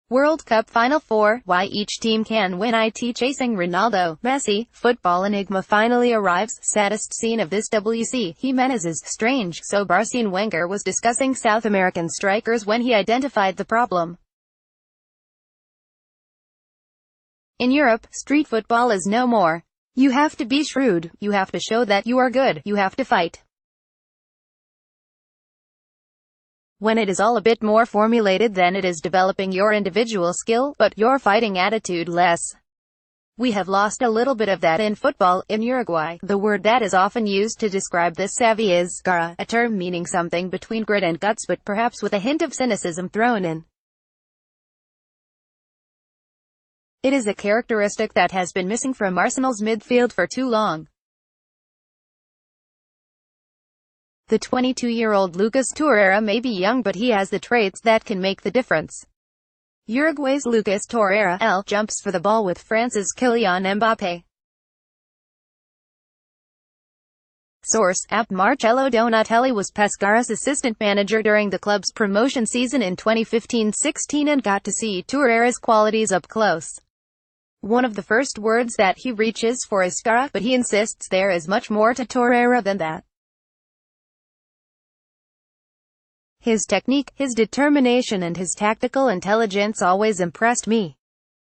World Cup Final Four, why each team can win it. Chasing Ronaldo, Messi, football enigma finally arrives. Saddest scene of this WC, Jimenez's strange. So Arsene Wenger was discussing South American strikers when he identified the problem. In Europe, street football is no more. You have to be shrewd, you have to show that you are good, you have to fight. When it is all a bit more formulated, then it is developing your individual skill, but your fighting attitude less. We have lost a little bit of that in football. In Uruguay, the word that is often used to describe this savvy is garra, a term meaning something between grit and guts, but perhaps with a hint of cynicism thrown in. It is a characteristic that has been missing from Arsenal's midfield for too long. The 22-year-old Lucas Torreira may be young, but he has the traits that can make the difference. Uruguay's Lucas Torreira jumps for the ball with France's Kylian Mbappé. Source: App. Marcello Donatelli was Pescara's assistant manager during the club's promotion season in 2015-16 and got to see Torreira's qualities up close. One of the first words that he reaches for is garra, but he insists there is much more to Torreira than that. His technique, his determination and his tactical intelligence always impressed me.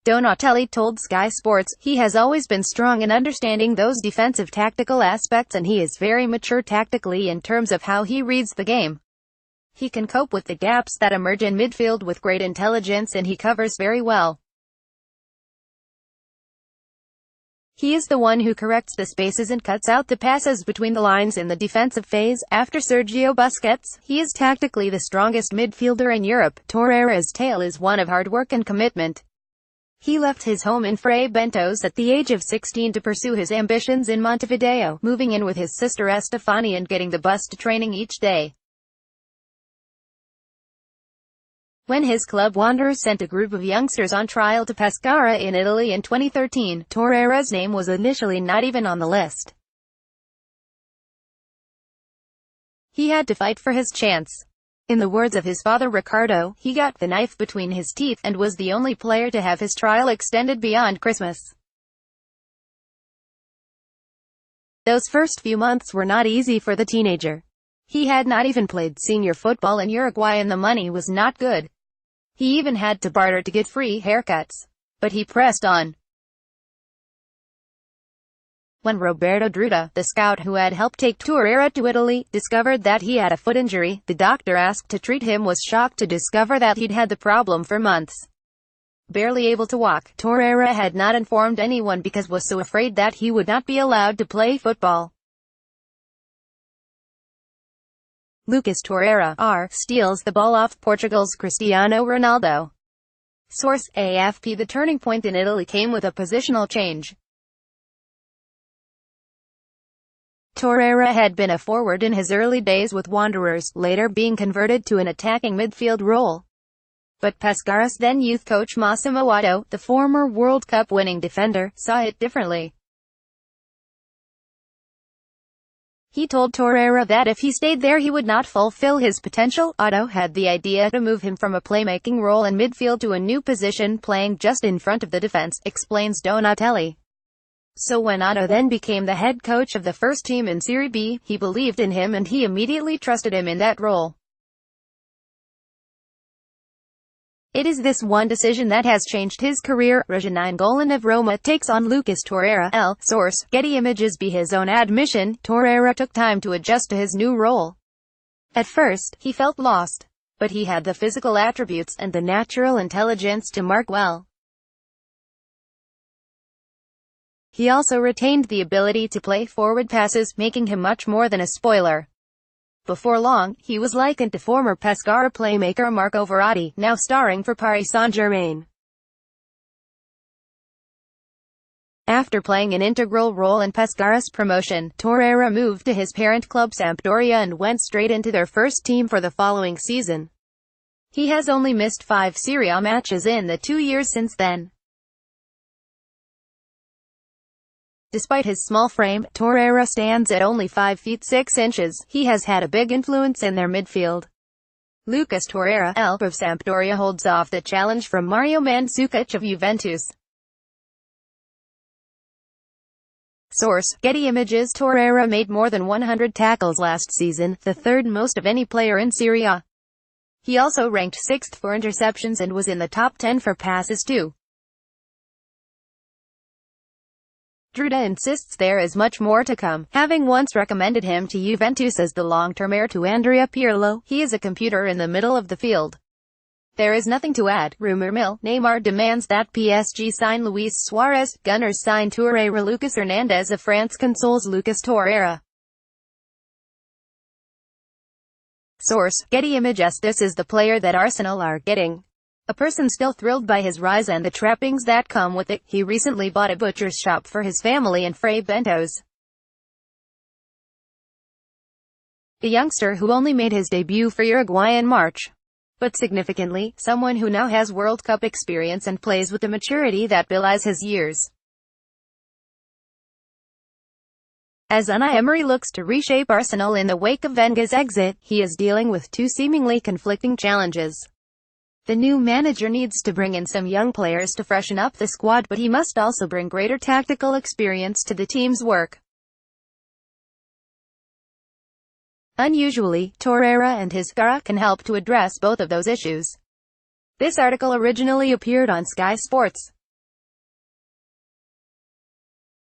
Donatelli told Sky Sports, he has always been strong in understanding those defensive tactical aspects, and he is very mature tactically in terms of how he reads the game. He can cope with the gaps that emerge in midfield with great intelligence, and he covers very well. He is the one who corrects the spaces and cuts out the passes between the lines in the defensive phase. After Sergio Busquets, he is tactically the strongest midfielder in Europe. Torreira's tale is one of hard work and commitment. He left his home in Fray Bentos at the age of 16 to pursue his ambitions in Montevideo, moving in with his sister Estefania and getting the bus to training each day. When his club Wanderers sent a group of youngsters on trial to Pescara in Italy in 2013, Torreira's name was initially not even on the list. He had to fight for his chance. In the words of his father Ricardo, he got the knife between his teeth, and was the only player to have his trial extended beyond Christmas. Those first few months were not easy for the teenager. He had not even played senior football in Uruguay and the money was not good. He even had to barter to get free haircuts. But he pressed on. When Roberto Druta, the scout who had helped take Torreira to Italy, discovered that he had a foot injury, the doctor asked to treat him was shocked to discover that he'd had the problem for months. Barely able to walk, Torreira had not informed anyone because was so afraid that he would not be allowed to play football. Lucas Torreira steals the ball off Portugal's Cristiano Ronaldo. Source: AFP. The turning point in Italy came with a positional change. Torreira had been a forward in his early days with Wanderers, later being converted to an attacking midfield role. But Pescara's then youth coach Massimo Otto, the former World Cup winning defender, saw it differently. He told Torreira that if he stayed there he would not fulfill his potential. Otto had the idea to move him from a playmaking role in midfield to a new position, playing just in front of the defense, explains Donatelli. So when Otto then became the head coach of the first team in Serie B, he believed in him and he immediately trusted him in that role. It is this one decision that has changed his career. Rajan Nainggolan of Roma takes on Lucas Torreira. Source: Getty Images. By his own admission, Torreira took time to adjust to his new role. At first, he felt lost. But he had the physical attributes and the natural intelligence to mark well. He also retained the ability to play forward passes, making him much more than a spoiler. Before long, he was likened to former Pescara playmaker Marco Verratti, now starring for Paris Saint-Germain. After playing an integral role in Pescara's promotion, Torreira moved to his parent club Sampdoria and went straight into their first team for the following season. He has only missed 5 Serie A matches in the 2 years since then. Despite his small frame, Torreira stands at only 5 feet 6 inches. He has had a big influence in their midfield. Lucas Torreira, of Sampdoria holds off the challenge from Mario Mandzukic of Juventus. Source: Getty Images. Torreira made more than 100 tackles last season, the third most of any player in Serie A. He also ranked 6th for interceptions and was in the top 10 for passes too. Druda insists there is much more to come, having once recommended him to Juventus as the long-term heir to Andrea Pirlo. He is a computer in the middle of the field. There is nothing to add. Rumor mill: Neymar demands that PSG sign Luis Suarez. Gunners sign Torreira. Lucas Hernandez of France consoles Lucas Torreira. Source: Getty Images. This is the player that Arsenal are getting. A person still thrilled by his rise and the trappings that come with it. He recently bought a butcher's shop for his family and Frey bentos. A youngster who only made his debut for Uruguayan in March. But significantly, someone who now has World Cup experience and plays with a maturity that belies his years. As Unai Emery looks to reshape Arsenal in the wake of Wenger's exit, he is dealing with two seemingly conflicting challenges. The new manager needs to bring in some young players to freshen up the squad, but he must also bring greater tactical experience to the team's work. Unusually, Torreira and his Gara can help to address both of those issues. This article originally appeared on Sky Sports.